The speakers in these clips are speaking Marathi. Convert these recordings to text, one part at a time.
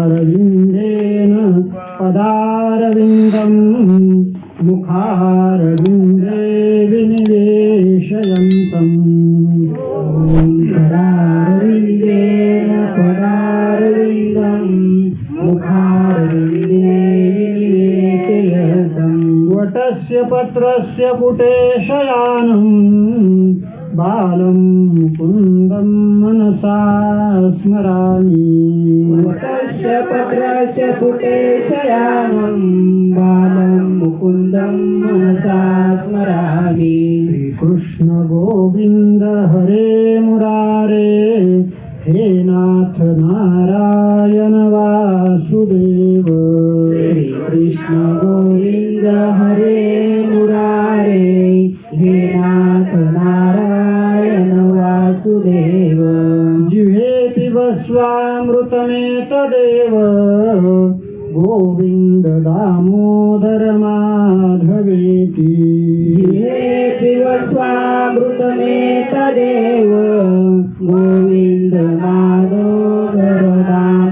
ओंकारारविंदेन पदारविंदं मुखारविंदे विनिवेशयन्तम् ओंकारारविंदेन पदारविंदं मुखारविंदे विनिवेशयन्तम् वटस्य पत्रस्य पुटे शयानम् बालं मुकुन्दं मनसा स्मरामि वटस्य पत्रस्य पुटे शयानं बालं मुकुन्दं मनसा स्मरामि श्रीकृष्ण गोविन्द हरे मुरारे हे नाथ नारायण वासुदेव श्रीकृष्ण गोविन्द हरे मुरारे हे नाथ नारायण वासुदेव जिह्वे पिबस्वामृतमेतदेव गोविन्द दामोदर माधवेति जिह्वे पिबस्वामृतमेतदेव गोविन्द दामोदर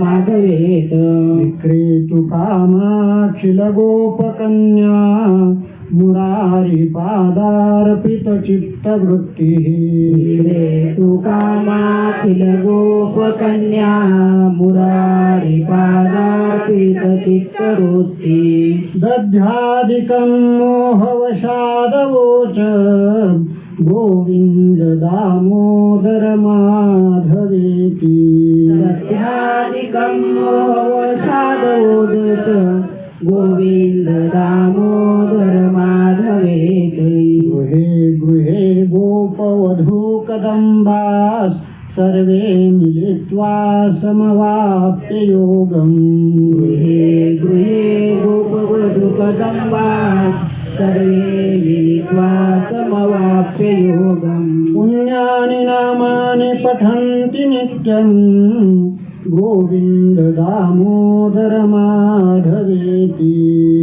माधवेति विक्रेतु कामाखिल गोपकन्या मुरारी पादार्पित चित्तवृत्तिः विक्रेतु कामाखिल गोपकन्या मुरारी पादार्पित चित्तवृत्तिः दध्यादिकं मोहवशादवोच गोविन्द दामोदर माधवेति दध्यादिकं मोहवशादवोच गोविन्द दामोदर माधवेति गृहे गृहे गोपवधू कदम्बास् सर्वे मिलित्वा समवाप्य योगम् गृहे गृहे गोपवधू कदम्बास् सर्वे मिलित्वा समवाप्य योगम् पुण्यानि नामानि पठन्ति नित्यम् गोविन्द दामोदर माधवेति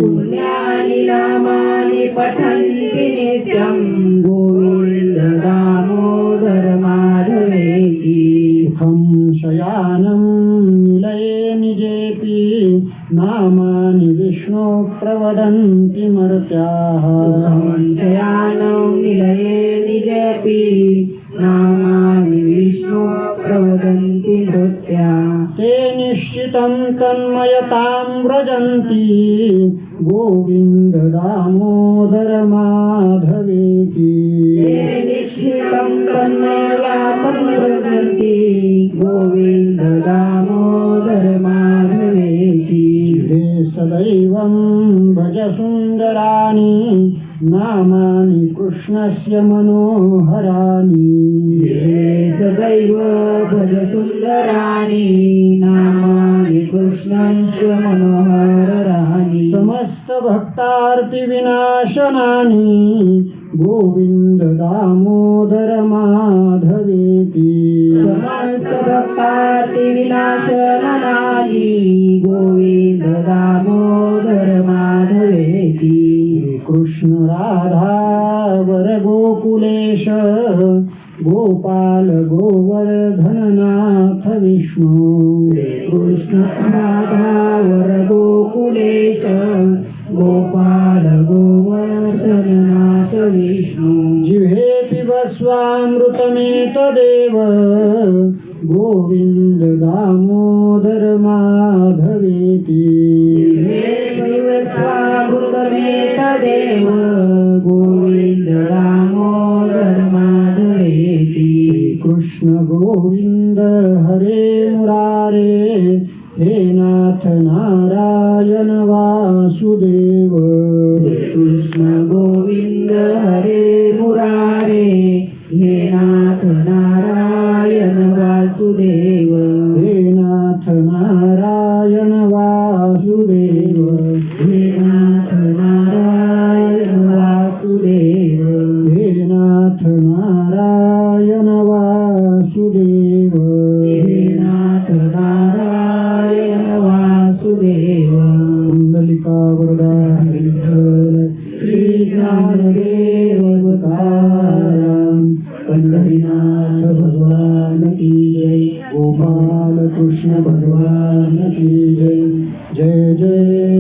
पुण्यानि नामानि पठन्ति नित्यं गोविन्द दामोदर माधवेति सुखं शयानं निलये निजेति नामानि विष्णो प्रवदन्ति मर्त्याः सुखं शयानं निलये निजेति नामानि विष्णो प्रवदन्ति मर्त्याः ते निश्चितं तन्मयतां व्रजन्ति गोविन्द दामोदर माधवेति ते निश्चितं तन्मयतां व्रजन्ति गोविन्द दामोदर माधवेति हे सदैवं भज सुन्दराणि नामानि कृष्णस्य मनोहराणि हे सदैव भज सुन्दराणि नामानि कृष्णस्य मनोहराणि समस्त भक्तार्ति विनाशनानि गोविन्द दामोदर माधवेति समस्त भक्तार्ति विनाशनानि गोविन्द दामोदर माधवेति कृष्ण राधा वर गोकुलेश गोपाल गोवर्धननाथ विष्णु कृष्ण राधा वर गोकुलेश गोपाल गोवर्धननाथ विष्णु जिह्वे पिबस्वामृतमेतदेव गोविन्द दामोदर माधवेति गोविन्द दामोदर माधवेति कृष्ण गोविन्द हरे मुरारे हे नाथ नारायण वासुदेव कृष्ण गोविन्द हरे मुरारे हे नाथ नारायण वासुदेव हे नाथ नारायण वासुदेव हे नाथ नारायण वासुदेव हे नाथ नारायण वासुदेव हे नाथ नारायण वासुदेव कुंडलिका वरदा विठ्ठल श्री ज्ञानदेव अवतारम पंढरीनाथ भगवान की जय। गोपाल कृष्ण भगवान की जय जय जय